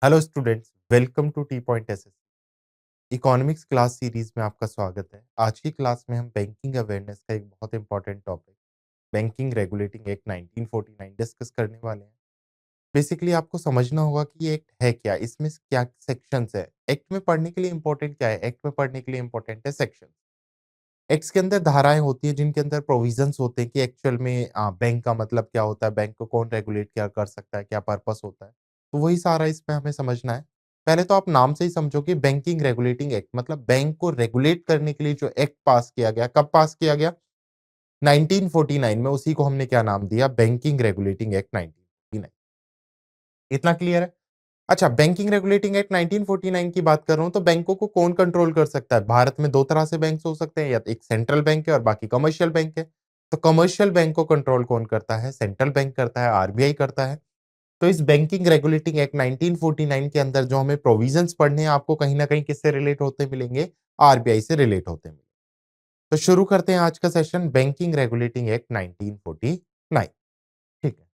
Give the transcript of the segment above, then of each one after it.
Hello students, welcome to T point SSC economics class series में आपका स्वागत है। आज की क्लास में हम बैंकिंग अवेयरनेस का एक बहुत important topic banking regulating act 1949 discuss करने वाले हैं। बेसिकली आपको समझना होगा कि ये एक्ट है क्या, इसमें क्या सेक्शंस है, एक्ट में पढ़ने के लिए इंपॉर्टेंट क्या है। एक्ट में पढ़ने के लिए इंपॉर्टेंट है सेक्शन। एक्ट्स के अंदर धाराएं होती हैं जिनके अंदर प्रोविजंस होते हैं कि एक्चुअल में बैंक का मतलब क्या होता है, बैंक को कौन रेगुलेट क्या कर सकता है, क्या पर्पस होता है। तो वही सारा इसमें हमें समझना है। पहले तो आप नाम से ही समझो कि बैंकिंग रेगुलेटिंग एक्ट मतलब बैंक को रेगुलेट करने के लिए जो एक्ट पास किया गया, कब पास किया गया? 1949 में। उसी को हमने क्या नाम दिया? Banking regulating act 1949। इतना क्लियर है? अच्छा, बैंकिंग रेगुलेटिंग एक्ट 1949 की बात कर रहा हूं तो बैंकों को कौन कंट्रोल कर सकता है? भारत में दो तरह से बैंक हो सकते हैं, या तो एक सेंट्रल बैंक है और बाकी कमर्शियल बैंक है। तो कमर्शियल बैंक को कंट्रोल कौन करता है? सेंट्रल बैंक करता है, आरबीआई करता है। तो इस बैंकिंग रेगुलेटिंग एक्ट 1949 के अंदर जो हमें प्रोविजंस पढ़ने हैं, आपको कहीं ना कहीं किससे रिलेट होते मिलेंगे? आरबीआई से रिलेट होते मिलेंगे। तो शुरू करते हैं आज का सेशन, बैंकिंग रेगुलेटिंग एक्ट 1949। ठीक है।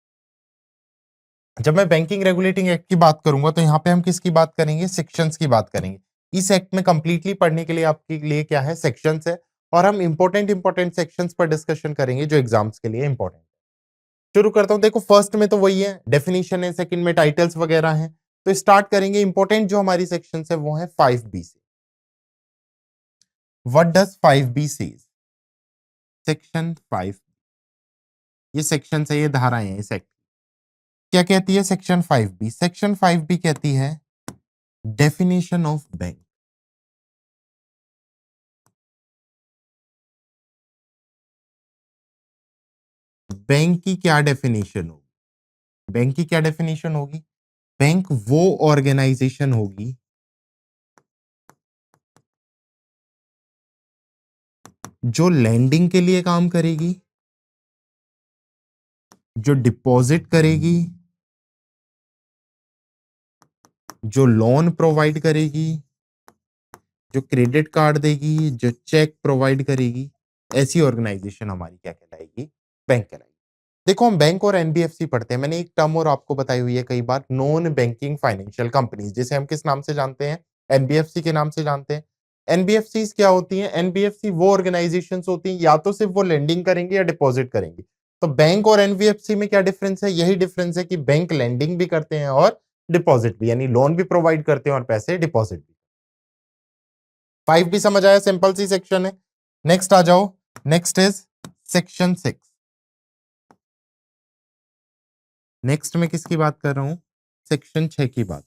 जब मैं बैंकिंग रेगुलेटिंग एक्ट की बात करूंगा तो यहाँ पे हम किसकी बात करेंगे? सेक्शंस की बात करेंगे। इस एक्ट में कंप्लीटली पढ़ने के लिए आपके लिए क्या है? सेक्शंस है। और हम इंपॉर्टेंट इंपॉर्टेंट सेक्शंस पर डिस्कशन करेंगे जो एग्जाम्स के लिए इंपॉर्टेंट है। शुरू करता हूं। देखो, फर्स्ट में तो वही है, डेफिनेशन है, सेकंड में टाइटल्स वगैरह हैं। तो स्टार्ट करेंगे। इंपॉर्टेंट जो हमारी सेक्शंस है वो है 5B से। What does 5B says? Section 5। ये सेक्शन है, ये धाराएं हैं इस एक्ट। क्या कहती है सेक्शन 5B? सेक्शन 5B कहती है डेफिनेशन ऑफ बैंक। बैंक की क्या डेफिनेशन होगी? बैंक की क्या डेफिनेशन होगी? बैंक वो ऑर्गेनाइजेशन होगी जो लैंडिंग के लिए काम करेगी, जो डिपॉजिट करेगी, जो लोन प्रोवाइड करेगी, जो क्रेडिट कार्ड देगी, जो चेक प्रोवाइड करेगी। ऐसी ऑर्गेनाइजेशन हमारी क्या कहलाएगी? बैंक कहलाएगी। देखो, हम बैंक और एनबीएफसी पढ़ते हैं। मैंने एक टर्म और आपको बताई हुई है कई बार, नॉन बैंकिंग फाइनेंशियल कंपनीज, जिसे हम किस नाम से जानते हैं? एनबीएफसी के नाम से जानते हैं। एनबीएफसी क्या होती हैं? एनबीएफसी वो ऑर्गेनाइजेशन होती हैं, या तो सिर्फ वो लेंडिंग करेंगे या डिपॉजिट करेंगे। तो बैंक और एनबीएफसी में क्या डिफरेंस है? यही डिफरेंस है कि बैंक लेंडिंग भी करते हैं और डिपॉजिट भी, यानी लोन भी प्रोवाइड करते हैं और पैसे डिपॉजिट भी। 5 भी समझ आया? सिंपल सी सेक्शन है। नेक्स्ट आ जाओ। Next is section 6। नेक्स्ट में किसकी बात कर रहा हूं? सेक्शन 6 की बात।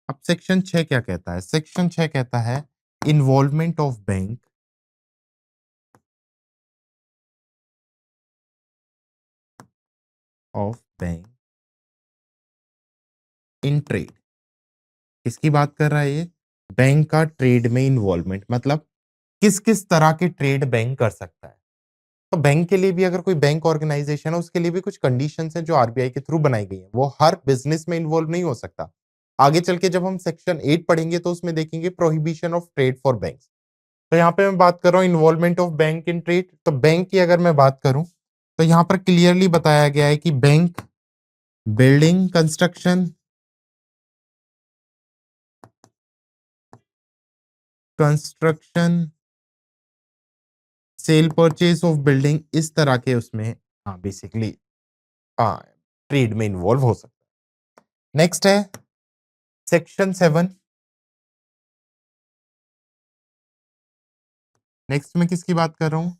अब सेक्शन 6 क्या कहता है? सेक्शन 6 कहता है involvement of bank in trade. किसकी बात कर रहा है ये? बैंक का ट्रेड में इन्वॉल्वमेंट, मतलब किस किस तरह के ट्रेड बैंक कर सकता है। तो बैंक के लिए भी, अगर कोई बैंक ऑर्गेनाइजेशन है, उसके लिए भी कुछ कंडीशंस हैं जो आरबीआई के थ्रू बनाई गई हैं। वो हर बिजनेस में इन्वॉल्व नहीं हो सकता। आगे चल के जब हम सेक्शन 8 पढ़ेंगे तो उसमें देखेंगे prohibition of trade for banks. तो यहाँ पे मैं बात कर रहा हूँ involvement of bank in trade. तो बैंक की अगर मैं बात करूं तो यहाँ पर क्लियरली बताया गया है कि bank building construction, construction, cell purchase of building, इस तरह के उसमें हाँ बेसिकली हाँ ट्रेड में इन्वॉल्व हो सकता है। नेक्स्ट है सेक्शन 7। नेक्स्ट में किसकी बात कर रहा हूँ?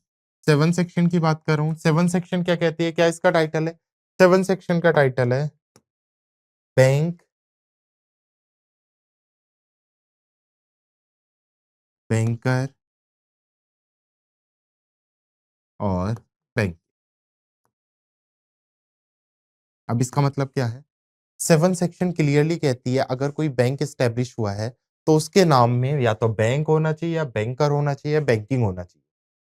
7 सेक्शन की बात कर रहा हूँ। 7 सेक्शन क्या कहती है? क्या इसका टाइटल है? 7 सेक्शन का टाइटल है बैंक, बैंकर और बैंक। अब इसका मतलब क्या है? 7 सेक्शन क्लियरली कहती है अगर कोई बैंक एस्टेब्लिश हुआ है तो उसके नाम में या तो बैंक होना चाहिए, या बैंकर होना चाहिए, या बैंकिंग होना चाहिए।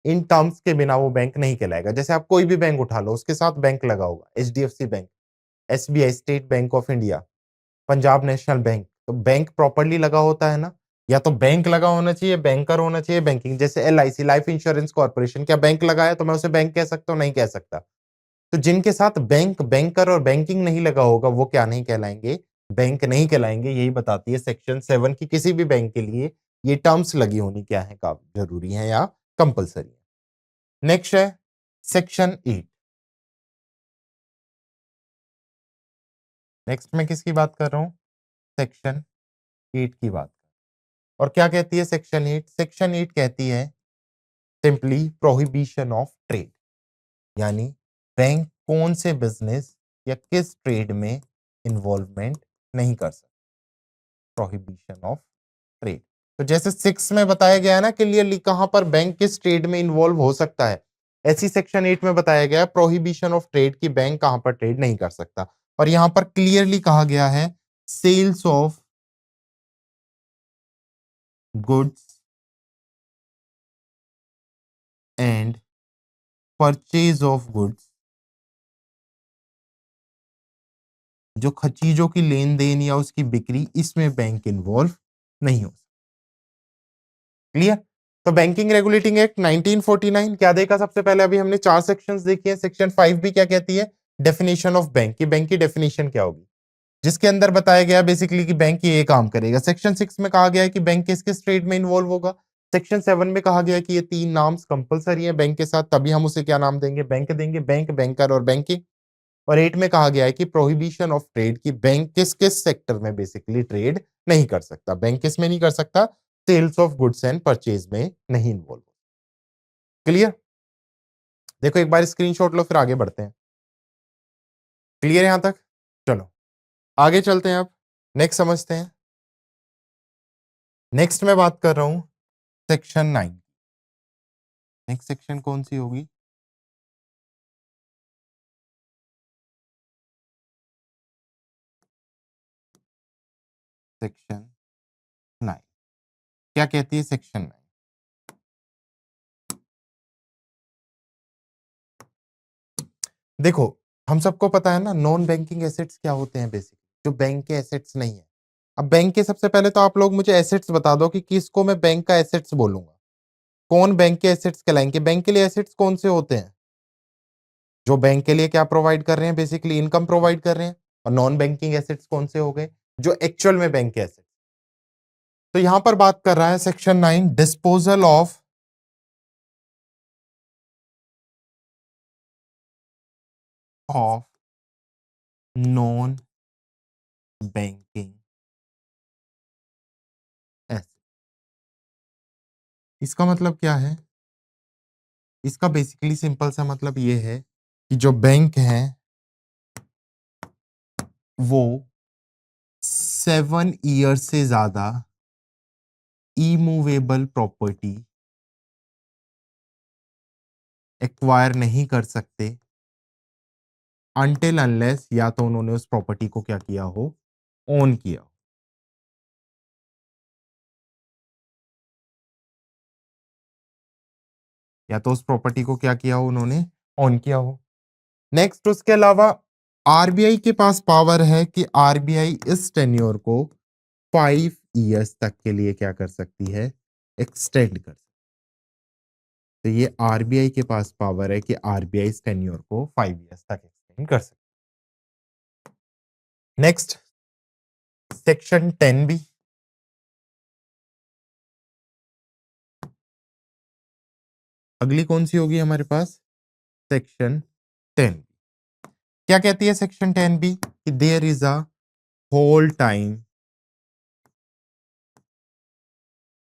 इन टर्म्स के बिना वो बैंक नहीं कहलाएगा। जैसे आप कोई भी बैंक उठा लो, उसके साथ बैंक लगा होगा, HDFC bank, SBI, state bank of India, Punjab national bank. तो बैंक प्रॉपर्ली लगा होता है ना? या तो बैंक लगा होना चाहिए, बैंकर होना चाहिए, बैंकिंग। जैसे एलआईसी, लाइफ इंश्योरेंस कॉर्पोरेशन, क्या बैंक लगा है तो मैं उसे बैंक कह सकता हूं? नहीं कह सकता। तो जिनके साथ बैंक, बैंकर और बैंकिंग नहीं लगा होगा वो क्या नहीं कहलाएंगे? बैंक नहीं कहलाएंगे, यही बताती है सेक्शन 7 की किसी भी बैंक के लिए ये टर्म्स लगी होनी क्या है, का जरूरी है या कंपलसरी है। नेक्स्ट है सेक्शन 8। नेक्स्ट में किसकी बात कर रहा हूं, सेक्शन 8 की बात। और क्या कहती है सेक्शन 8? सेक्शन 8 कहती है सिंपली प्रोहिबिशन ऑफ ट्रेड, यानी बैंक कौन से बिजनेस या किस ट्रेड में इन्वॉल्वमेंट नहीं कर सकता। प्रोहिबिशन ऑफ ट्रेड, तो जैसे 6 में बताया गया है ना क्लियरली कहां पर बैंक किस ट्रेड में इन्वॉल्व हो सकता है, ऐसी सेक्शन 8 में बताया गया है प्रोहिबिशन ऑफ ट्रेड की बैंक कहां पर ट्रेड नहीं कर सकता। और यहां पर क्लियरली कहा गया है sales of goods and purchase of goods, जो चीजों की लेन देन या उसकी बिक्री, इसमें बैंक इन्वॉल्व नहीं हो। क्लियर? तो बैंकिंग रेगुलेटिंग एक्ट 1949 क्या देखा सबसे पहले, अभी हमने 4 सेक्शंस देखी है। सेक्शन 5 भी क्या कहती है, डेफिनेशन ऑफ बैंक की, बैंक की डेफिनेशन क्या होगी, जिसके अंदर बताया गया बेसिकली कि बैंक ये काम करेगा। सेक्शन 6 में कहा गया है कि बैंक किस किस ट्रेड में इन्वॉल्व होगा। सेक्शन 7 में कहा गया है कि ये 3 नाम्स कंपलसरी है बैंक के साथ, तभी हम उसे क्या नाम देंगे, बैंक देंगे, बैंक, बैंकर और बैंकिंग। और 8 में कहा गया है कि प्रोहिबिशन ऑफ ट्रेड की बैंक किस किस सेक्टर में बेसिकली ट्रेड नहीं कर सकता। बैंक किस में नहीं कर सकता, sales of goods and purchase में नहीं इन्वॉल्व। क्लियर? देखो एक बार स्क्रीनशॉट लो फिर आगे बढ़ते हैं। क्लियर है यहां तक? चलो आगे चलते हैं, अब नेक्स्ट समझते हैं। नेक्स्ट मैं बात कर रहा हूं सेक्शन 9। नेक्स्ट सेक्शन कौन सी होगी, सेक्शन 9। क्या कहती है सेक्शन 9? देखो हम सबको पता है ना नॉन बैंकिंग एसेट्स क्या होते हैं, बेसिक जो बैंक के एसेट्स नहीं है। अब बैंक के सबसे पहले तो आप लोग मुझे एसेट्स बता दो कि किसको मैं बैंक का एसेट्स बोलूंगा, कौन बैंक के एसेट्स कहलाएंगे। बैंक के लिए एसेट्स कौन से होते हैं, जो बैंक के लिए क्या प्रोवाइड कर रहे हैं, बेसिकली इनकम प्रोवाइड कर रहे हैं। और नॉन बैंकिंग एसेट्स कौन से हो गए, जो एक्चुअल में बैंक के एसेट्स। तो यहां पर बात कर रहा है section 9 disposal of non banking asset. इसका मतलब क्या है, इसका बेसिकली सिंपल सा मतलब ये है कि जो बैंक है वो 7 ईयर से ज्यादा इमूवेबल प्रॉपर्टी एक्वायर नहीं कर सकते अनटिल अनलेस या तो उन्होंने उस प्रॉपर्टी को क्या किया हो, ओन किया हो। या तो उस प्रॉपर्टी को क्या किया हो उन्होंने, ओन किया हो। नेक्स्ट उसके अलावा आरबीआई के पास पावर है कि आरबीआई इस टेन्योर को 5 ईयर्स तक के लिए क्या कर सकती है, एक्सटेंड कर सकती है। तो ये आरबीआई के पास पावर है कि आरबीआई इस टेन्योर को 5 ईयर्स तक एक्सटेंड कर सकती है। नेक्स्ट सेक्शन 10 भी, अगली कौन सी होगी हमारे पास, सेक्शन 10। क्या कहती है सेक्शन 10 बी, कि there is a whole time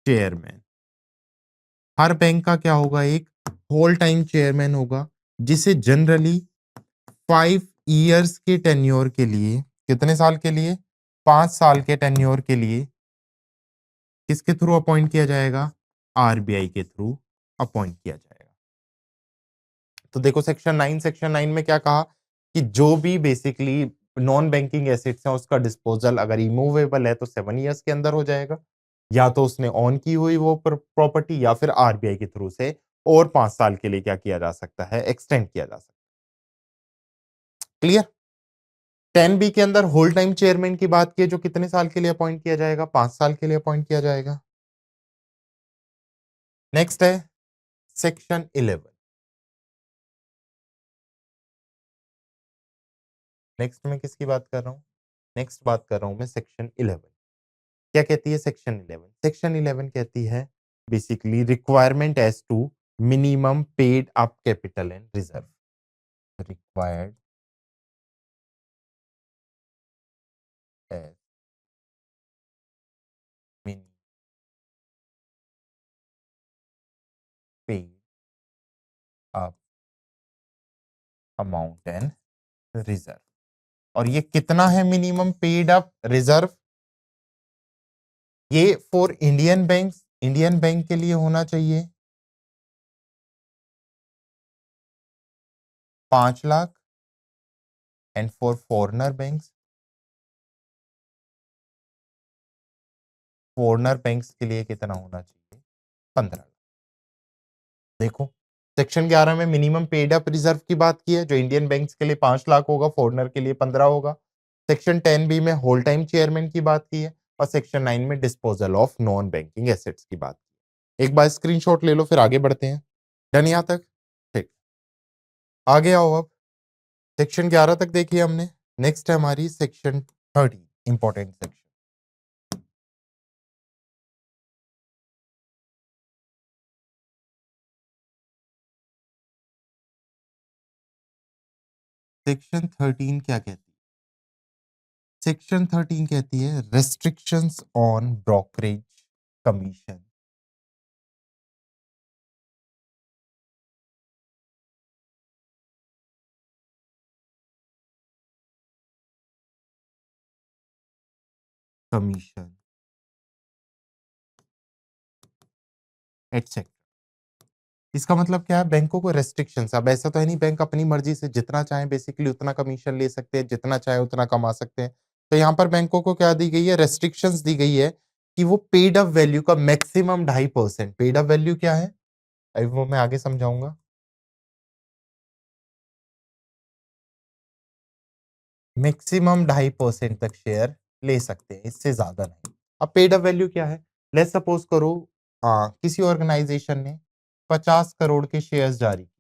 chairman. हर बैंक का क्या होगा, एक होल टाइम चेयरमैन होगा, जिसे जनरली 5 ईयर्स के टेन्योर के लिए, कितने साल के लिए, 5 साल के टेन्योर के लिए किसके थ्रू अपॉइंट किया जाएगा, आरबीआई के थ्रू अपॉइंट किया जाएगा। तो देखो सेक्शन 9 में क्या कहा कि जो भी बेसिकली नॉन बैंकिंग एसेट्स हैं उसका डिस्पोजल अगर इमूवेबल है तो 7 ईयर्स के अंदर हो जाएगा, या तो उसने ऑन की हुई वो प्रॉपर्टी या फिर आरबीआई के थ्रू से और 5 साल के लिए क्या किया जा सकता है, एक्सटेंड किया जा सकता है। क्लियर? 10 बी के अंदर होल टाइम चेयरमैन की बात की, जो कितने साल के लिए अपॉइंट किया जाएगा, 5 साल के लिए अपॉइंट किया जाएगा। नेक्स्ट है सेक्शन 11। नेक्स्ट में किसकी बात कर रहा हूं, नेक्स्ट बात कर रहा हूं मैं सेक्शन 11। क्या कहती है सेक्शन 11? सेक्शन 11 कहती है basically requirement as to minimum paid up capital and reserve. Required as minimum paid up amount and reserve. और ये कितना है मिनिमम पेड अप रिजर्व? ये फॉर इंडियन बैंक के लिए होना चाहिए 5 lakh, and for foreigner banks के लिए कितना होना चाहिए? 15 लाख। देखो, सेक्शन 11 में मिनिमम पेड अप रिजर्व की बात की है, जो इंडियन बैंक्स के लिए 5 लाख होगा, फॉरनर के लिए 15 होगा। सेक्शन 10 बी में होल टाइम चेयरमैन की बात की है, और सेक्शन 9 में disposal of non banking assets की बात की है। एक बार स्क्रीनशॉट ले लो, फिर आगे बढ़ते हैं। डन यहाँ तक? ठीक, आगे आओ अब। सेक्शन 11 तक देखिए हमने। नेक्स्ट है हमारी सेक्शन 30, इंपॉर्टेंट सेक्शन। सेक्शन 13 क्या कहती है? सेक्शन 13 कहती है restrictions on brokerage commission, commission etcetera. इसका मतलब क्या है? बैंकों को रेस्ट्रिक्शंस, अब ऐसा तो है नहीं बैंक अपनी मर्जी से जितना चाहे बेसिकली उतना कमीशन ले सकते हैं, जितना चाहे उतना कमा सकते हैं। तो यहाँ पर बैंकों को क्या दी गई है? रेस्ट्रिक्शंस दी गई है कि वो पेड अप वैल्यू का मैक्सिमम 2.5%। पेड अप वैल्यू क्या है अभी वो मैं आगे समझाऊंगा। मैक्सिमम 2.5% तक शेयर ले सकते हैं, इससे ज्यादा नहीं। अब पेड अप वैल्यू क्या है? लेट्स सपोज करो किसी ऑर्गेनाइजेशन ने 50 करोड़ के शेयर्स जारी किए।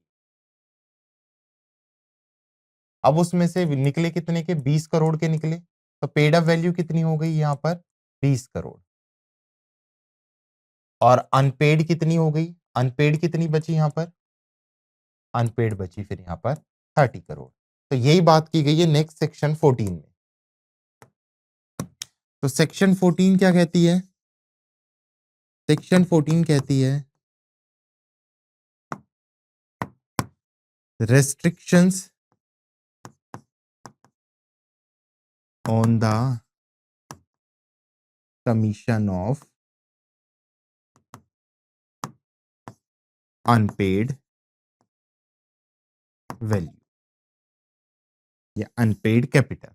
अब उसमें से निकले कितने के? 20 करोड़ के निकले। तो पेड अप वैल्यू कितनी हो गई यहाँ पर? 20 करोड़। और अनपेड कितनी हो गई? अनपेड कितनी बची यहाँ पर? अनपेड बची फिर यहाँ पर 30 करोड़। तो यही बात की गई है नेक्स्ट सेक्शन 14 में। तो सेक्शन 14 क्या कहती है? सेक्शन 14 कहती है restrictions on the commission of unpaid value या अनपेड कैपिटल।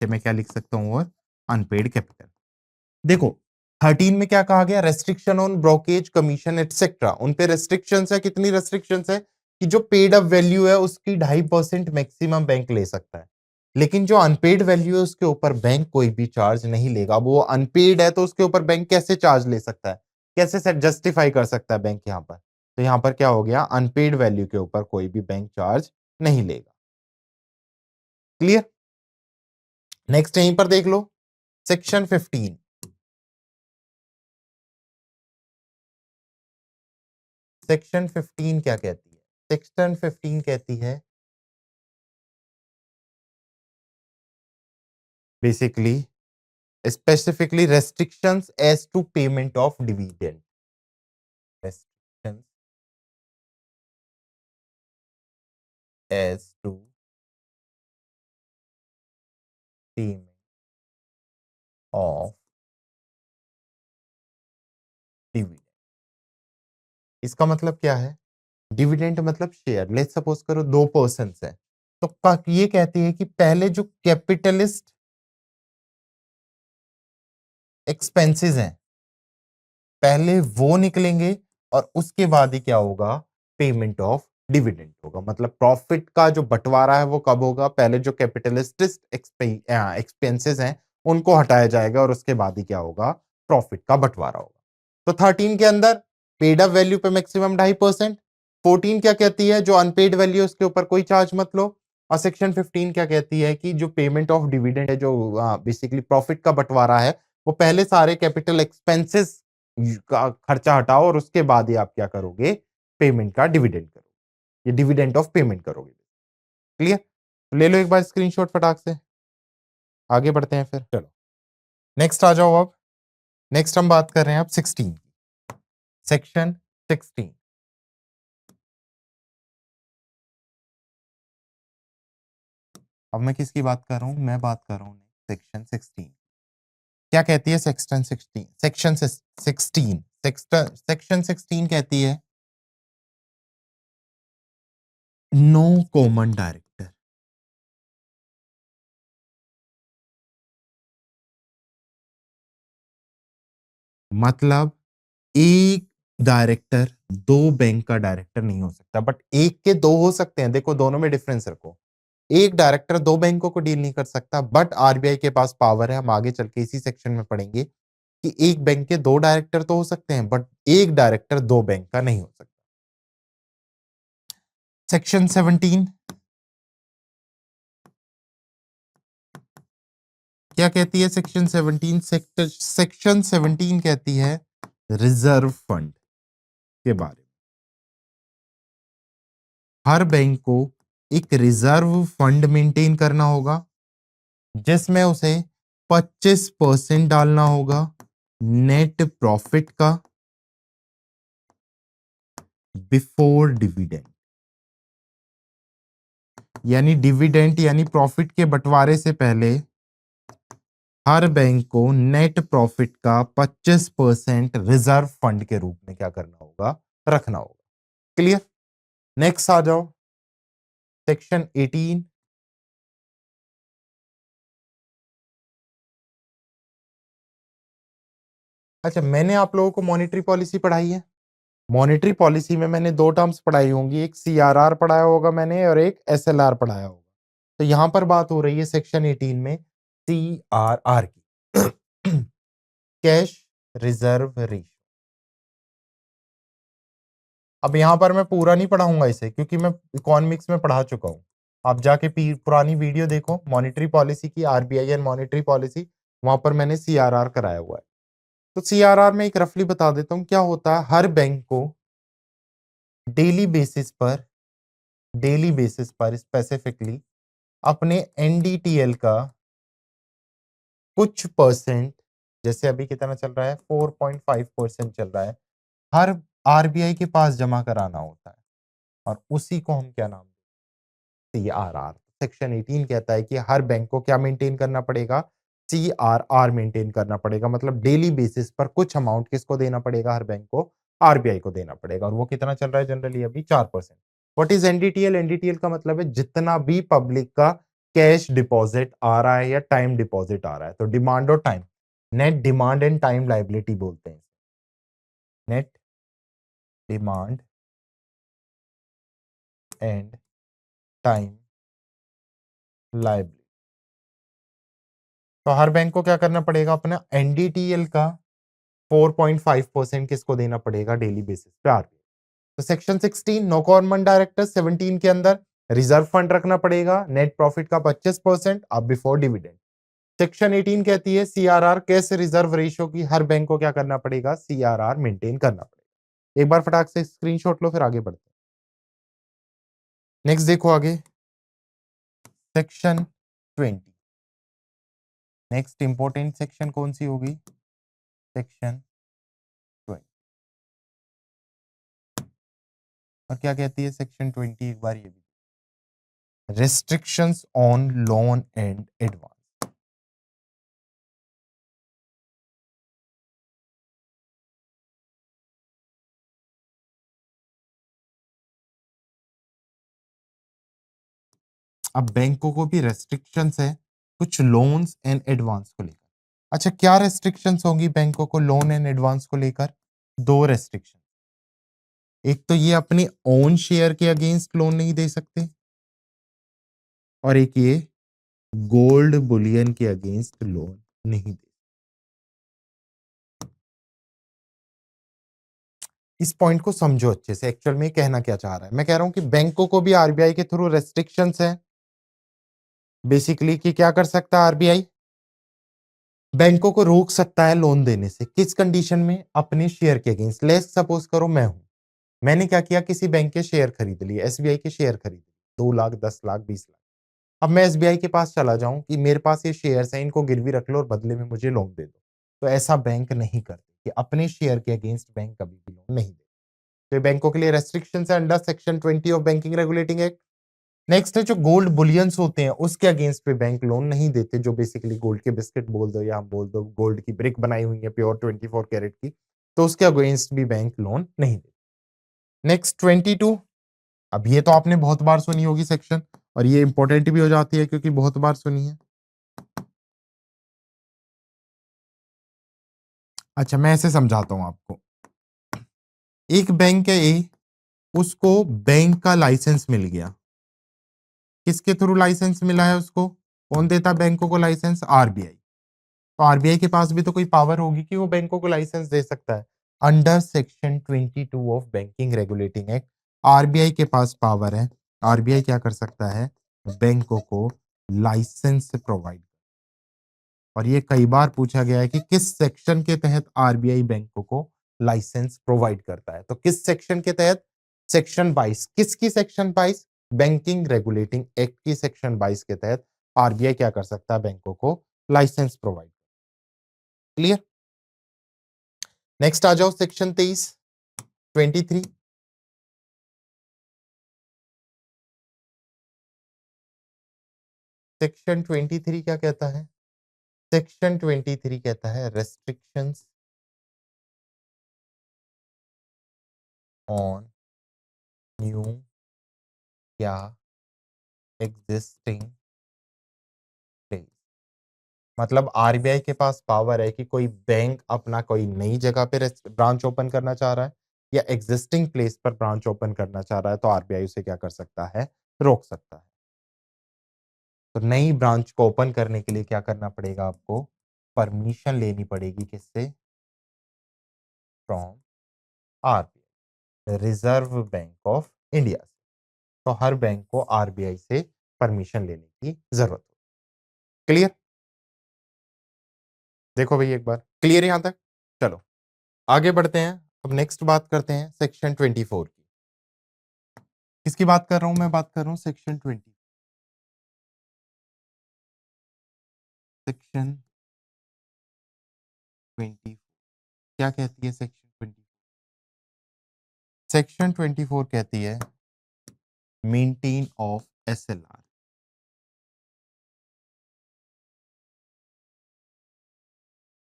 मैं क्या लिख सकता हूं? और अनपेड कैपिटल। देखो 13 में क्या कहा गया? Restriction on brokerage commission etcetera. उन पे रेस्ट्रिक्शंस है। कितनी रेस्ट्रिक्शंस है? कि जो पेड अप वैल्यू है उसकी 2.5% मैक्सिमम बैंक ले सकता है, लेकिन जो अनपेड वैल्यू है उसके ऊपर बैंक कोई भी चार्ज नहीं लेगा। अब वो अनपेड है तो उसके ऊपर बैंक कैसे चार्ज ले सकता है? कैसे जस्टिफाई कर सकता है बैंक यहाँ पर? तो यहाँ पर क्या हो गया? अनपेड वैल्यू के ऊपर कोई भी बैंक चार्ज नहीं लेगा। क्लियर? नेक्स्ट यहीं पर देख लो सेक्शन 15। सेक्शन 15 क्या कहती है? सेक्शन 15 कहती है basically specifically restrictions as to payment of dividend. Restrictions as to payment of dividend. इसका मतलब क्या है? डिविडेंड मतलब शेयर। लेट्स सपोज करो 2 पर्सन है, तो ये कहती है कि पहले जो कैपिटलिस्ट एक्सपेंसेस हैं पहले वो निकलेंगे, और उसके बाद ही क्या होगा? पेमेंट ऑफ डिविडेंड होगा। मतलब प्रॉफिट का जो बंटवारा है वो कब होगा? पहले जो कैपिटलिस्ट एक्सपेंसेस हैं उनको हटाया जाएगा, और उसके बाद ही क्या होगा? प्रॉफिट का बंटवारा होगा। तो 13 के अंदर पेड अप वैल्यू पे मैक्सिमम 2.5%। 14 क्या कहती है? जो अनपेड वैल्यू उसके ऊपर कोई चार्ज मत लो। और सेक्शन 15 क्या कहती है कि जो पेमेंट ऑफ डिविडेंड है, जो बेसिकली प्रॉफिट का बंटवारा है, वो पहले सारे कैपिटल एक्सपेंसेस का खर्चा हटाओ और उसके बाद ही आप क्या करोगे, पेमेंट का डिविडेंड करोगे, ये डिविडेंड ऑफ पेमेंट करोगे। क्लियर? ले लो एक बार स्क्रीनशॉट फटाक से, आगे बढ़ते हैं फिर। चलो नेक्स्ट आ जाओ। अब नेक्स्ट हम बात कर रहे हैं अब 16 की, सेक्शन 16। अब मैं किसकी बात कर रहा हूं, मैं बात कर रहा हूं सेक्शन 16। क्या कहती है सेक्शन 16? सेक्शन 16 कहती है नो कॉमन डायरेक्टर। मतलब एक डायरेक्टर दो बैंक का डायरेक्टर नहीं हो सकता, बट एक के दो हो सकते हैं। देखो दोनों में डिफरेंस रखो। एक डायरेक्टर दो बैंकों को डील नहीं कर सकता, बट आरबीआई के पास पावर है। हम आगे चल के इसी सेक्शन में पढ़ेंगे कि एक बैंक के दो डायरेक्टर तो हो सकते हैं, बट एक डायरेक्टर दो बैंक का नहीं हो सकता। सेक्शन 17 क्या कहती है? सेक्शन 17 सेक्शन 17 कहती है रिजर्व फंड के बारे में। हर बैंक को एक रिजर्व फंड मेंटेन करना होगा, जिसमें उसे 25% डालना होगा नेट प्रॉफिट का बिफोर डिविडेंड। यानी डिविडेंड यानी प्रॉफिट के बंटवारे से पहले हर बैंक को नेट प्रॉफिट का 25% रिजर्व फंड के रूप में क्या करना होगा, रखना होगा। क्लियर? नेक्स्ट आ जाओ सेक्शन 18। अच्छा, मैंने आप लोगों को मॉनेटरी पॉलिसी पढ़ाई है। मॉनेटरी पॉलिसी में मैंने दो टर्म्स पढ़ाई होंगी, एक सीआरआर पढ़ाया होगा मैंने और एक एसएलआर पढ़ाया होगा। तो यहां पर बात हो रही है सेक्शन 18 में सीआरआर की, कैश रिजर्व रेशियो। अब यहां पर मैं पूरा नहीं पढ़ाऊंगा इसे, क्योंकि मैं इकोनॉमिक्स में पढ़ा चुका हूं। आप जाके पुरानी वीडियो देखो मॉनेटरी पॉलिसी की, आरबीआई एंड मॉनेटरी पॉलिसी, वहां पर मैंने सीआरआर कराया हुआ है। तो सीआरआर में एक रफली बता देता हूं क्या होता है। हर बैंक को डेली बेसिस पर स्पेसिफिकली अपने एनडीटीएल का कुछ परसेंट, जैसे अभी कितना चल रहा है 4.5% चल रहा है, हर आरबीआई के पास जमा कराना होता है। और उसी को हम क्या नाम, सीआरआर। सेक्शन 18 कहता है कि हर बैंक को क्या मेंटेन करना पड़ेगा, सीआरआर मेंटेन करना पड़ेगा। मतलब डेली बेसिस पर कुछ अमाउंट किसको देना पड़ेगा, हर बैंक को आरबीआई को देना पड़ेगा। और वो कितना चल रहा है जनरली अभी 4%। What is NDTL? एनडीटीएल का मतलब है जितना भी पब्लिक का कैश डिपॉजिट आ रहा है या टाइम डिपॉजिट आ रहा है। तो डिमांड और time, net demand and time liability बोलते हैं। Net demand and time liability. तो हर बैंक को क्या करना पड़ेगा, अपना एनडीटीएल का 4.5% किसको देना पड़ेगा डेली बेसिस पे, आरबीआई। तो सेक्शन 16 नो कॉमन डायरेक्टर, 17 के अंदर रिजर्व फंड रखना पड़ेगा, नेट प्रॉफिट का 25% अब बिफोर डिविडेंड। सेक्शन 18 कहती है सीआरआर कैश रिजर्व रेशियो की हर बैंक को क्या करना पड़ेगा, सीआरआर मेंटेन करना पड़ेगा। एक बार फटाक से स्क्रीनशॉट लो फिर आगे बढ़ते हैं। नेक्स्ट देखो आगे सेक्शन 20। नेक्स्ट इंपॉर्टेंट सेक्शन कौन सी होगी, सेक्शन 20। और क्या कहती है सेक्शन 20, एक बार ये भी, restrictions on loan and advance. अब बैंकों को भी रेस्ट्रिक्शंस है कुछ लोन्स एंड एडवांस को लेकर। अच्छा, क्या रेस्ट्रिक्शंस होंगी बैंकों को लोन एंड एडवांस को लेकर? दो रेस्ट्रिक्शन। एक तो ये अपने ओन शेयर के अगेंस्ट लोन नहीं दे सकते, और एक ये गोल्ड बुलियन के अगेंस्ट लोन नहीं दे। इस पॉइंट को समझो अच्छे से, एक्चुअल में कहना क्या चाह रहा है। मैं कह रहा हूं कि बैंकों को भी आरबीआई के थ्रू रेस्ट्रिक्शंस है बेसिकली कि क्या कर सकता है आरबीआई? बैंकों को रोक सकता है लोन देने से। किस कंडीशन में? अपने शेयर के अगेंस्ट। लेट्स सपोज करो मैं हूं, मैंने क्या किया, किसी बैंक के शेयर खरीद लिए, एसबीआई के शेयर खरीद लिए, 2 लाख, 10 लाख, 20 लाख। अब मैं एसबीआई के पास चला जाऊं कि मेरे पास ये शेयर्स हैं, इनको गिरवी रख लो और बदले में मुझे लोन दे दो। तो ऐसा बैंक नहीं करते कि अपने शेयर के अगेंस्ट बैंक कभी भी लोन नहीं दे। तो ये बैंकों के लिए रेस्ट्रिक्शन है under section 20 of banking regulating act. Next है जो गोल्ड बुलियंस होते हैं उसके अगेंस्ट पे बैंक लोन नहीं देते, जो बेसिकली गोल्ड के बिस्किट बोल दो या हम बोल दो गोल्ड की ब्रिक बनाई हुई है प्योर 24 कैरेट की, तो उसके अगेंस्ट भी बैंक लोन नहीं देते। नेक्स्ट 22। अब ये तो आपने बहुत बार सुनी होगी सेक्शन, और ये इंपॉर्टेंट भी हो जाती है क्योंकि बहुत बार सुनी है। अच्छा, मैं ऐसे समझाता हूं आपको। एक बैंक है ए, उसको बैंक का लाइसेंस मिल गया। किसके थ्रू लाइसेंस मिला है उसको? कौन देता है बैंकों को लाइसेंस? आरबीआई। तो आरबीआई के पास भी तो कोई पावर होगी कि वो बैंकों को लाइसेंस दे सकता है। Under section 22 of banking regulating act RBI के पास पावर है। आरबीआई क्या कर सकता है? बैंकों को लाइसेंस प्रोवाइड। और ये कई बार पूछा गया है कि किस सेक्शन के तहत आरबीआई बैंकों को लाइसेंस प्रोवाइड करता है। तो किस सेक्शन के तहत? सेक्शन 22। किसकी सेक्शन 22? बैंकिंग रेगुलेटिंग एक्ट की सेक्शन 22 के तहत आरबीआई क्या कर सकता है? बैंकों को लाइसेंस प्रोवाइड। क्लियर? नेक्स्ट आ जाओ सेक्शन 23, 23। सेक्शन 23 क्या कहता है? सेक्शन 23 कहता है रेस्ट्रिक्शंस ऑन न्यू या एग्जिस्टिंग प्लेस। मतलब आरबीआई के पास पावर है कि कोई बैंक अपना कोई नई जगह पे ब्रांच ओपन करना चाह रहा है या एग्जिस्टिंग प्लेस पर ब्रांच ओपन करना चाह रहा है, तो आरबीआई उसे क्या कर सकता है? रोक सकता है। तो नई ब्रांच को ओपन करने के लिए क्या करना पड़ेगा आपको? परमिशन लेनी पड़ेगी। किससे? From RBI, reserve bank of India. तो हर बैंक को आरबीआई से परमिशन लेने की जरूरत है। क्लियर? देखो भाई एक बार, क्लियर यहां तक? चलो आगे बढ़ते हैं। अब नेक्स्ट बात करते हैं सेक्शन 24 की। किसकी बात कर रहा हूं? मैं बात कर रहा हूं सेक्शन 20। सेक्शन 20 क्या कहती है? सेक्शन 20, सेक्शन 24 कहती है maintain of SLR.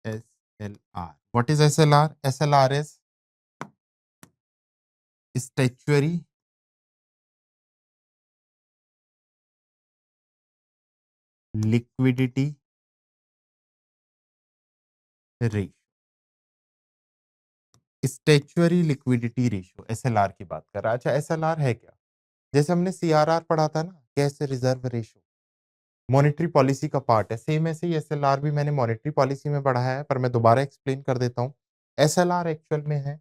SLR, what is SLR? SLR is statutory liquidity ratio. Statutory liquidity ratio SLR की बात कर रहा है। अच्छा, एसएलआर है क्या? जैसे हमने सीआरआर पढ़ा था ना, cash reserve ratio, monetary policy का पार्ट है। सेम ऐसे ही एसएलआर भी मैंने मॉनेटरी पॉलिसी में पढ़ा है, पर मैं दोबारा एक्सप्लेन कर देता हूँ। एसएलआर एक्चुअल में है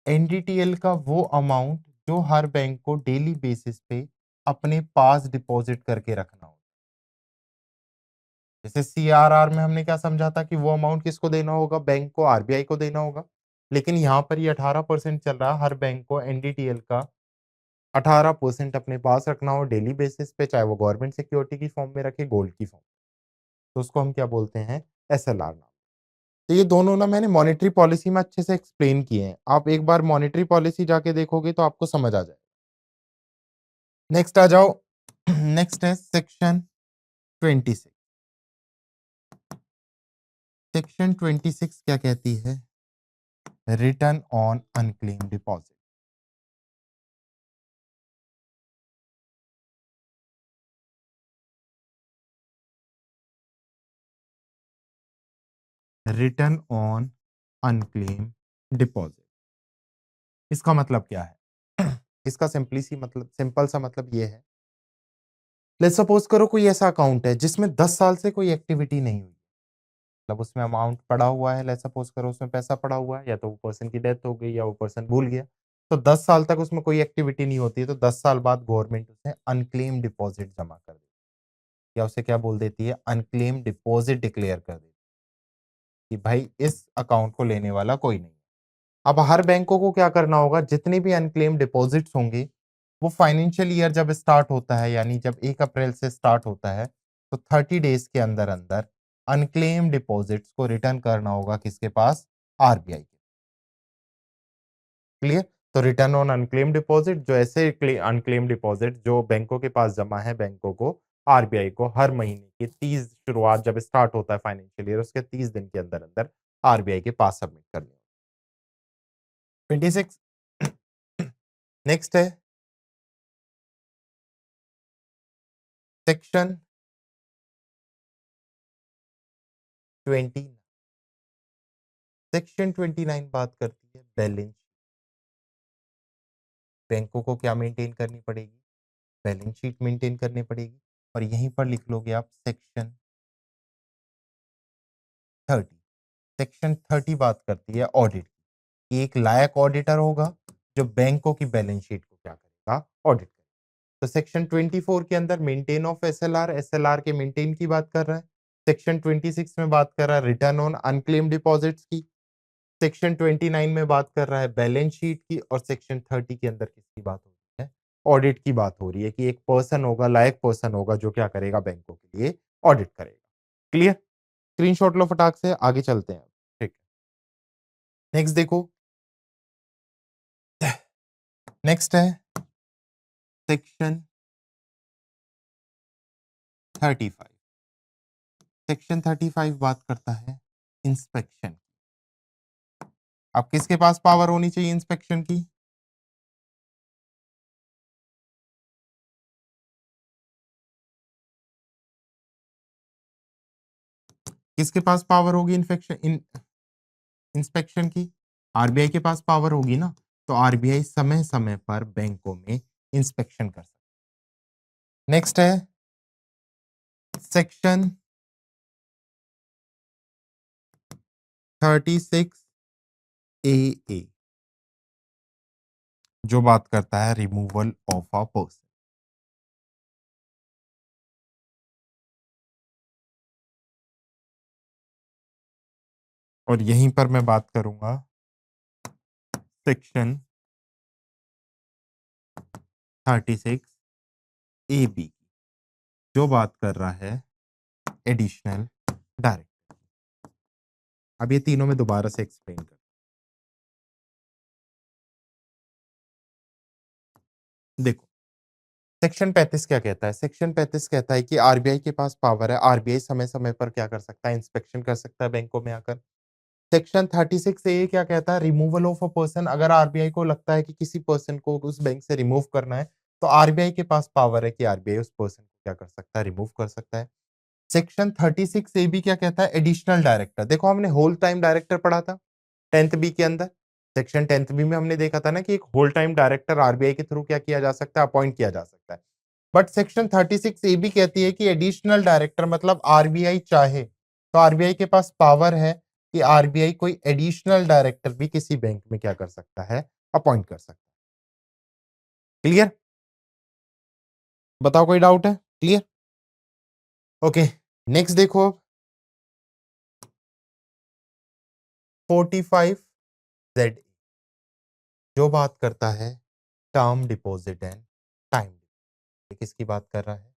एनडीटीएल का वो अमाउंट जो हर बैंक को डेली बेसिस पे अपने पास डिपॉजिट करके रखना होता है। जैसे सीआरआर में हमने क्या समझा था कि वो अमाउंट किसको देना होगा? बैंक को, आरबीआई को देना होगा। लेकिन यहाँ पर ये 18% चल रहा है, हर बैंक को एनडीटीएल का 18% अपने पास रखना हो डेली बेसिस पे, चाहे वो गवर्नमेंट सिक्योरिटी की फॉर्म में रखे, गोल्ड की फॉर्म। तो उसको हम क्या बोलते हैं? एसएलआर नाम। तो ये दोनों ना मैंने मॉनेटरी पॉलिसी में अच्छे से एक्सप्लेन किए हैं। आप एक बार मॉनेटरी पॉलिसी जाके देखोगे तो आपको समझ आ जाएगा। नेक्स्ट आ जाओ। नेक्स्ट है सेक्शन 26। सेक्शन 26 क्या कहती है? Return on unclaim deposit. Return on unclaim deposit, इसका मतलब क्या है? इसका सिंपल सा मतलब ये है, लेट्स सपोज करो कोई ऐसा अकाउंट है जिसमें 10 साल से कोई एक्टिविटी नहीं हुई। मतलब उसमें अमाउंट पड़ा हुआ है, लेट्स सपोज करो उसमें पैसा पड़ा हुआ है, या तो वो पर्सन की डेथ हो गई या वो पर्सन भूल गया। तो 10 साल तक उसमें कोई एक्टिविटी नहीं होती है, तो 10 साल बाद गवर्नमेंट उसे अनक्लेम डिपॉजिट जमा कर देती है। या उसे क्या बोल देती है, अनक्लेम डिपॉजिट डिक्लेयर कर देती है कि भाई इस अकाउंट को लेने वाला कोई नहीं है। अब हर बैंकों को क्या करना होगा, जितने भी अनक्लेम डिपॉजिट्स होंगे, वो फाइनेंशियल ईयर जब स्टार्ट होता है, यानी जब 1 अप्रैल से स्टार्ट होता है, तो 30 डेज के अंदर-अंदर अनक्लेम डिपॉजिट्स को रिटर्न करना होगा किसके पास? आरबीआई के। क्लियर? तो रिटर्न ऑन अनक्लेम डिपॉजिट, जो ऐसे अनक्लेम डिपॉजिट जो बैंकों के पास जमा है, बैंकों को आरबीआई को हर महीने की 30 शुरुआत जब स्टार्ट होता है फाइनेंशियल ईयर, उसके 30 दिन के अंदर-अंदर आरबीआई के पास सबमिट करनी होगी। 26 नेक्स्ट है सेक्शन 20। सेक्शन 29 बात करती है बैलेंस। बैंकों को क्या मेंटेन करनी पड़ेगी? बैलेंस शीट मेंटेन करनी पड़ेगी। और यहीं पर लिख लोगे आप सेक्शन 30। सेक्शन 30 बात करती है ऑडिट की। एक लायक ऑडिटर होगा जो बैंकों की बैलेंस शीट को क्या करेगा? ऑडिट करेगा। तो सेक्शन 24 के अंदर मेंटेन ऑफ एसएलआर, एसएलआर के मेंटेन की बात कर रहा है। सेक्शन 26 में बात कर रहा है रिटर्न ऑन अनक्लेम डिपॉजिट्स की। सेक्शन 29 में बात कर रहा है बैलेंस शीट की। और सेक्शन 30 के अंदर किसकी बात हो रही है? ऑडिट की बात हो रही है कि एक पर्सन होगा, लायक पर्सन होगा जो क्या करेगा? बैंकों के लिए ऑडिट करेगा। क्लियर? स्क्रीनशॉट लो फटाक से, आगे चलते हैं। ठीक है। नेक्स्ट देखो, नेक्स्ट है सेक्शन 35। सेक्शन 35 बात करता है इंस्पेक्शन। अब किसके पास पावर होनी चाहिए इंस्पेक्शन की? किसके पास पावर होगी इंस्पेक्शन की? आरबीआई के पास पावर होगी ना। तो आरबीआई समय समय पर बैंकों में इंस्पेक्शन कर सकता है। नेक्स्ट है सेक्शन 36 ए जो बात करता है रिमूवल ऑफ अ पर्सन। और यहीं पर मैं बात करूंगा सेक्शन 36 ए जो बात कर रहा है एडिशनल डायरेक्ट। अब ये तीनों में दोबारा से एक्सप्लेन कर। देखो, सेक्शन 35 क्या कहता है? सेक्शन 35 कहता है कि आरबीआई के पास पावर है, आरबीआई समय-समय पर क्या कर सकता है? इंस्पेक्शन कर सकता है बैंकों में आकर। सेक्शन 36 ए क्या कहता है? Removal of a person. अगर आरबीआई को लगता है कि किसी पर्सन को उस बैंक से रिमूव करना है, तो आरबीआई के पास पावर है कि आरबीआई उस पर्सन को क्या कर सकता है? रिमूव कर सकता है। सेक्शन 36 ए भी क्या कहता है? Additional director. देखो, हमने होल टाइम डायरेक्टर पढ़ा था 10th बी के अंदर। सेक्शन 10th बी में हमने देखा था ना कि एक होल टाइम डायरेक्टर आरबीआई के थ्रू क्या किया जा सकता है? अपॉइंट किया जा सकता है। बट सेक्शन 36 ए भी कहती है कि एडिशनल डायरेक्टर मतलब आरबीआई चाहे तो आरबीआई के पास पावर है कि आरबीआई कोई एडिशनल डायरेक्टर भी किसी बैंक में क्या कर सकता है? अपॉइंट कर सकता है। क्लियर? बताओ, कोई डाउट है? क्लियर? ओके। नेक्स्ट देखो, 45 जेड जो बात करता है टर्म डिपॉजिट एंड टाइम। किसकी बात कर रहा है?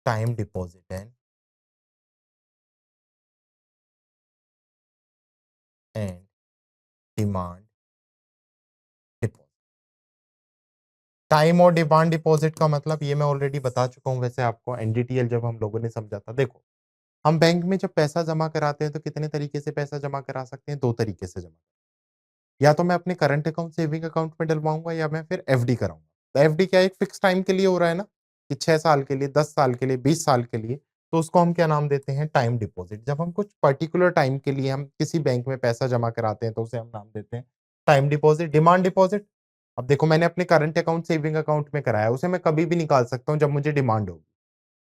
Time deposit and demand deposit. Time और डिमांड डिपॉजिट का मतलब ये मैं ऑलरेडी बता चुका हूँ वैसे आपको, एनडीटीएल जब हम लोगों ने समझा था। देखो, हम बैंक में जब पैसा जमा कराते हैं तो कितने तरीके से पैसा जमा करा सकते हैं? 2 तरीके से जमा। या तो मैं अपने करंट अकाउंट सेविंग अकाउंट में डलवाऊँगा या मैं फिर एफडी कराऊँगा। तो एफडी क्या एक फिक्स टाइम के लिए हो रहा है ना, कि 6 साल के लिए, 10 साल के लिए, 20 साल के लिए, तो उसको हम क्या नाम देते हैं? Time deposit. जब हम कुछ पर्टिकुलर टाइम के लिए हम किसी बैंक में पैसा जमा कराते हैं तो उसे हम नाम देते हैं टाइम डिपॉज़िट। डिमांड डिपॉज़िट, अब देखो मैंने अपने करंट अकाउंट सेविंग अकाउंट में कराया, उसे मैं कभी भी निकाल सकता हूँ जब मुझे डिमांड होगी।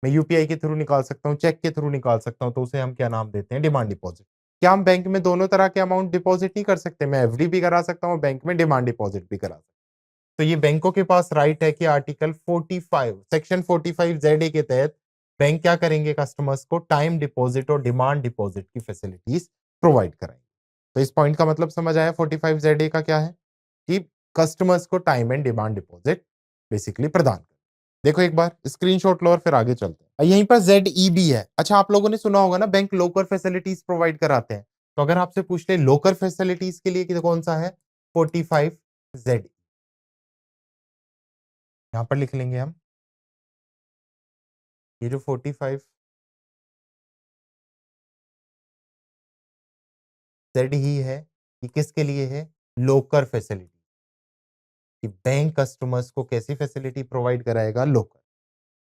मैं यूपीआई के थ्रू निकाल सकता हूँ, चेक के थ्रू निकाल सकता हूँ, तो उसे हम क्या नाम देते हैं? Demand deposit. क्या हम बैंक में दोनों तरह के अमाउंट डिपॉज़िट नहीं कर सकते? मैं एफडी भी करा सकता हूँ, बैंक में डिमांड डिपॉज़िट भी करा सकता हूँ। तो ये बैंकों के पास राइट है कि आर्टिकल 45 सेक्शन 45 जेड ए के तहत बैंक क्या करेंगे, कस्टमर्स को टाइम डिपॉजिट और डिमांड डिपॉजिट की फैसिलिटीज प्रोवाइड कराएंगे। तो इस पॉइंट का मतलब समझ आया 45ZA का क्या है, कि कस्टमर्स को time and demand deposit basically प्रदान कर। देखो एक बार स्क्रीनशॉट लो और फिर आगे चलते हैं। यहीं पर ZE भी है। अच्छा, आप लोगों ने सुना होगा ना, बैंक लोकर फैसिलिटीज प्रोवाइड कराते हैं। तो अगर आपसे पूछ ले लोकर फैसिलिटीज के लिए कि कौन सा है, 45ZE, यहां पर लिख लेंगे हम। ये जो 45Z ही है, ये किसके लिए है, लोकर फैसिलिटी, कि बैंक कस्टमर्स को कैसी फैसिलिटी प्रोवाइड कराएगा, लोकर।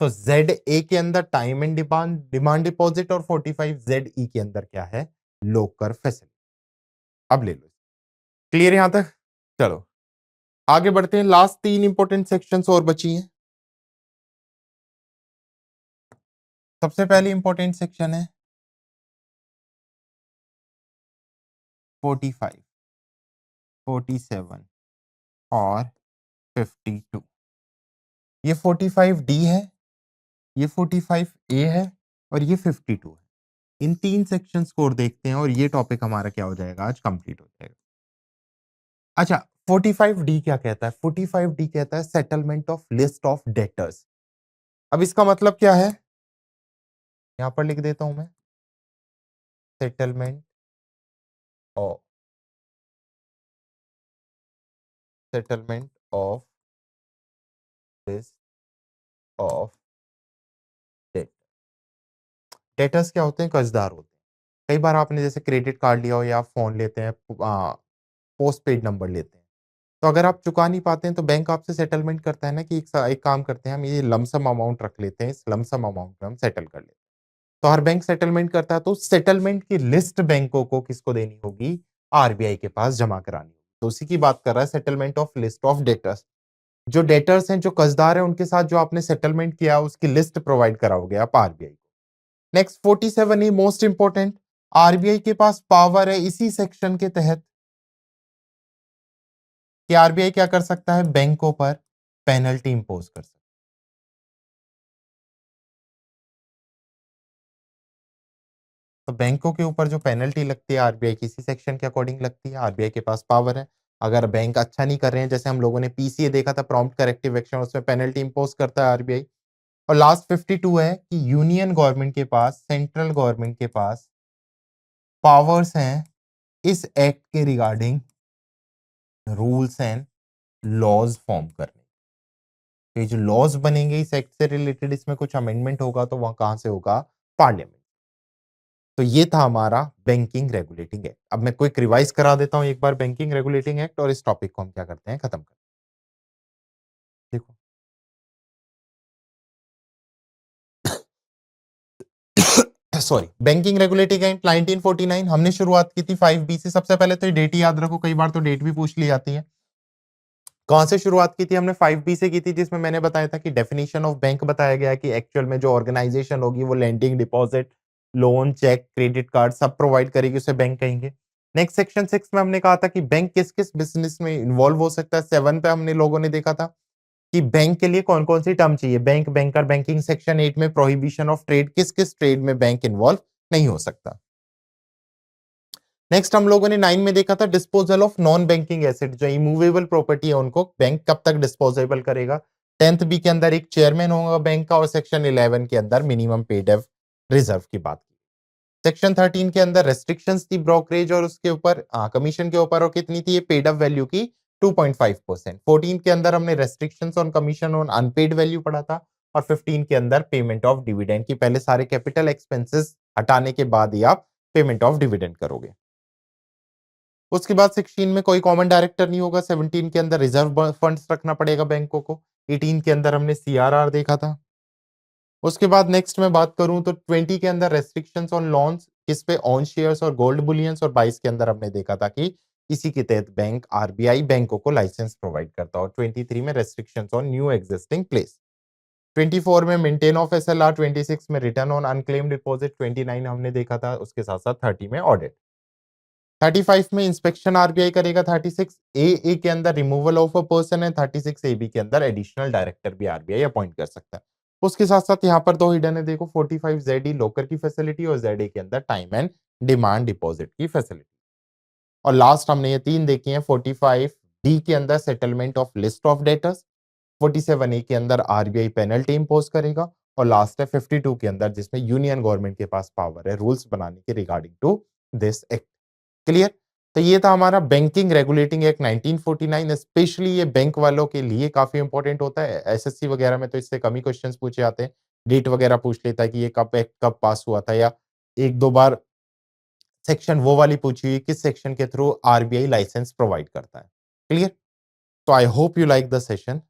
तो ZA के अंदर time and demand demand deposit और 45ZE के अंदर क्या है, लोकर फैसिलिटी। अब ले लो, क्लियर यहां तक। चलो आगे बढ़ते हैं, लास्ट 3 इंपॉर्टेंट सेक्शंस और बची हैं। सबसे पहले इंपॉर्टेंट सेक्शन है 45, 47 और 52। ये 45D है, ये 45A है और ये 52 है। इन 3 सेक्शंस को और देखते हैं और ये टॉपिक हमारा क्या हो जाएगा, आज कंप्लीट हो जाएगा। अच्छा, 45D क्या कहता है, 45D कहता है settlement of list of debtors. अब इसका मतलब क्या है, यहां पर लिख देता हूं मैं, settlement of settlement of list of debt. Debtors क्या होते हैं, कर्जदार होते हैं। कई बार आपने जैसे क्रेडिट कार्ड लिया हो या आप फोन लेते हैं, पोस्ट पेड नंबर लेते हैं, तो अगर आप चुका नहीं पाते हैं तो बैंक आपसे सेटलमेंट करता है ना, कि एक काम करते हैं, हम ये लमसम अमाउंट रख लेते हैं, इस लमसम अमाउंट में हम सेटल कर लेते हैं। तो हर बैंक सेटलमेंट करता है, तो सेटलमेंट की लिस्ट बैंकों को किसको देनी होगी, आरबीआई के पास जमा करानी होगी। तो उसी की बात कर रहा है, settlement of list of debtors. जो डेटर्स हैं, जो कर्जदार हैं, उनके साथ जो आपने सेटलमेंट किया उसकी लिस्ट प्रोवाइड कराओगे आप आरबीआई को। नेक्स्ट 47 ई मोस्ट इंपोर्टेंट, आरबीआई के पास पावर है इसी सेक्शन के तहत कि आरबीआई क्या कर सकता है, बैंकों पर पेनल्टी इंपोज कर सकता है। तो बैंकों के ऊपर जो पेनल्टी लगती है आरबीआई की इसी सेक्शन के अकॉर्डिंग लगती है। आरबीआई के पास पावर है, अगर बैंक अच्छा नहीं कर रहे हैं, जैसे हम लोगों ने पीसीए देखा था, प्रॉम्प्ट करेक्टिव एक्शन, उसमें पेनल्टी इंपोज करता है आरबीआई। और लास्ट 52 है कि यूनियन गवर्नमेंट के पास, सेंट्रल गवर्नमेंट के पास पावर्स हैं इस एक्ट के regarding rules and laws form करने। तो ये जो लॉज बनेंगे इस एक्ट से रिलेटेड, इसमें कुछ अमेंडमेंट होगा तो वहां कहां से होगा, पार्लियामेंट। तो ये था हमारा बैंकिंग रेगुलेटिंग एक्ट। अब मैं क्विक रिवाइज करा देता हूं एक बार बैंकिंग रेगुलेटिंग एक्ट, और इस टॉपिक को हम क्या करते हैं, खत्म करते हैं। देखो सॉरी, बैंकिंग रेगुलेटिंग एक्ट 1949 हमने शुरुआत की थी 5B से। सबसे पहले तो डेट याद रखो, कई बार तो डेट भी पूछ ली जाती है। कहां से शुरुआत की थी हमने, 5B से की थी, जिसमें मैंने बताया था कि डेफिनेशन ऑफ बैंक बताया गया कि एक्चुअल में जो ऑर्गेनाइजेशन होगी वो lending, deposit, loan, cheque, credit card सब प्रोवाइड करेगी, उसे बैंक कहेंगे। नेक्स्ट सेक्शन 6 में हमने कहा था कि बैंक किस किस बिजनेस में इन्वॉल्व हो सकता है। 7 पे हमने लोगों ने देखा था कि बैंक के लिए कौन कौन सी टर्म चाहिए, बैंक, बैंकर, बैंकिंग। सेक्शन 8 में प्रोहिबिशन ऑफ ट्रेड, किस किस ट्रेड में बैंक इन्वॉल्व नहीं हो सकता। नेक्स्ट हम लोगों ने 9 में देखा था disposal of non banking asset, जो इमूवेबल प्रॉपर्टी है उनको बैंक कब तक डिस्पोजेबल करेगा। 10th बी के अंदर एक चेयरमैन होगा बैंक का, और सेक्शन 11 के अंदर मिनिमम पेड अप रिजर्व की बात की। सेक्शन 13 के अंदर रेस्ट्रिक्शंस थी ब्रोकरेज और उसके ऊपर कमीशन के ऊपर, और कितनी थी, ये पेड अप वैल्यू की 2.5%। 14 के अंदर हमने restrictions on commission on unpaid value पढ़ा था। और 15 के अंदर पेमेंट ऑफ डिविडेंड, की पहले सारे कैपिटल एक्सपेंसेस हटाने के बाद ही आप पेमेंट ऑफ डिविडेंड करोगे। उसके बाद 16 में कोई कॉमन डायरेक्टर नहीं होगा। 17 के अंदर रिजर्व फंड्स रखना पड़ेगा बैंकों को। 18 के अंदर हमने सीआरआर देखा था। उसके बाद नेक्स्ट में बात करूं तो 20 के अंदर रेस्ट्रिक्शंस ऑन लोन्स, किस पे, ऑन शेयर्स और गोल्ड बुलियंस। और 22 के अंदर हमने देखा था कि इसी के तहत बैंक, आरबीआई बैंकों को लाइसेंस प्रोवाइड करता है। और 23 में restrictions on new existing place. 24 में मेंटेन ऑफ एसएलआर, 26 में रिटर्न ऑन अनक्लेम्ड डिपॉजिट, 29 हमने देखा था। उसके साथ साथ 30 में ऑडिट, 35 में इंस्पेक्शन आरबीआई करेगा। 36 ए के अंदर रिमूवल ऑफ अ पर्सन है। 36 ए बी के अंदर एडिशनल डायरेक्टर भी आरबीआई अपॉइंट कर सकता है। उसके साथ-साथ यहाँ पर 2 हिडन है देखो 45 ज़ेड लॉकर की फैसिलिटी और ज़ेड के अंदर टाइम एंड डिमांड डिपॉज़िट की फैसिलिटी। और लास्ट हमने ये 3 देखी हैं 45 डी के अंदर settlement of list of debtors, 47 ए के अंदर आरबीआई पेनल्टी इंपोज़ करेगा और लास्ट है 52 के अंदर जिसमें यूनियन गवर्नमेंट के पास पावर है रूल्स बनाने के regarding to this act. Clear? तो ये था हमारा बैंकिंग रेगुलेटिंग एक्ट 1949 स्पेशली ये बैंक वालों के लिए काफ़ी इंपॉर्टेंट होता है। एसएससी वगैरह में तो इससे कम ही क्वेश्चन्स पूछे जाते हैं। डेट वगैरह पूछ लेता है कि ये कब एक्ट कब पास हुआ था या 1-2 बार सेक्शन वो वाली पूछी हुई किस सेक्शन के थ्रू आरबीआई लाइसेंस प्रोवाइड करता है। क्लियर? तो I hope you like the session.